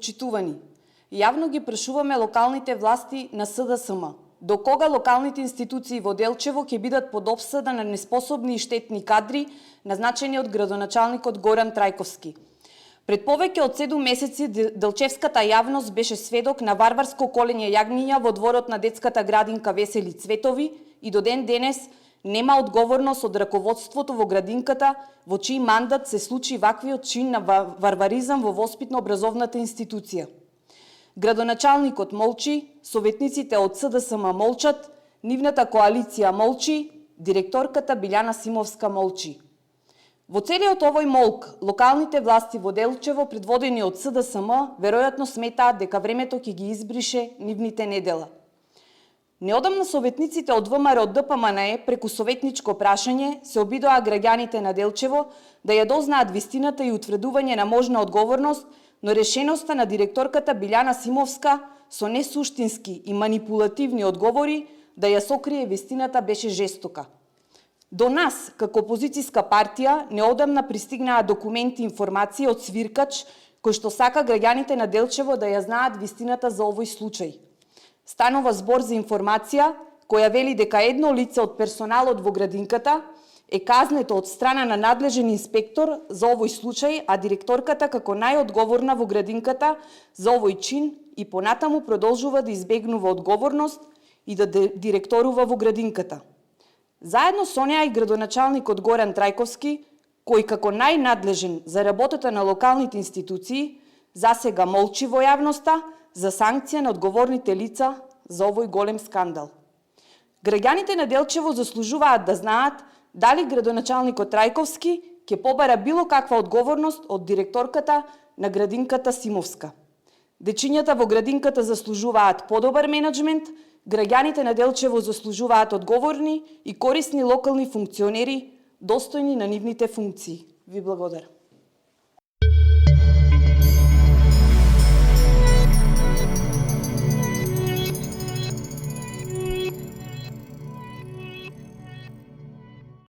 Почитувани, јавно ги прашуваме локалните власти на СДСМ. До кога локалните институции во Делчево ќе бидат под опсада на неспособни и штетни кадри, назначени од градоначалникот Горан Трајковски? Пред повеќе од 7 месеци делчевската јавност беше сведок на варварско колење јагниња во дворот на детската градинка Весели Цветови и до ден денес нема одговорност од раководството во градинката, во чиј мандат се случи ваквиот чин на варваризам во воспитно-образовната институција. Градоначалникот молчи, советниците од СДСМ молчат, нивната коалиција молчи, директорката Билјана Симовска молчи. Во целиот овој молк, локалните власти во Делчево, предводени од СДСМ, веројатно сметаат дека времето ќе ги избрише нивните недела. Неодамна советниците од ВМРО ДПМНЕ преку советничко прашање се обидоа граѓаните на Делчево да ја дознаат вистината и утврдување на можна одговорност, но решеноста на директорката Билјана Симовска со несуштински и манипулативни одговори да ја сокрие вистината беше жестока. До нас, како опозицијска партија, неодамна пристигнаа документи и информации од свиркач кој што сака граѓаните на Делчево да ја знаат вистината за овој случај. Станува збор за информација која вели дека едно лице од персоналот во градинката е казнето од страна на надлежен инспектор за овој случај, а директорката како најодговорна во градинката за овој чин и понатаму продолжува да избегнува одговорност и да директорува во градинката. Заедно со неа и градоначалникот Горан Трајковски, кој како најнадлежен за работата на локалните институции, засега молчи во јавноста за санкција на одговорните лица за овој голем скандал. Граѓаните на Делчево заслужуваат да знаат дали градоначалникот Трајковски ќе побара било каква одговорност од директорката на градинката Симовска. Дечињата во градинката заслужуваат подобар менеджмент, граѓаните на Делчево заслужуваат одговорни и корисни локални функционери, достојни на нивните функции. Ви благодарам.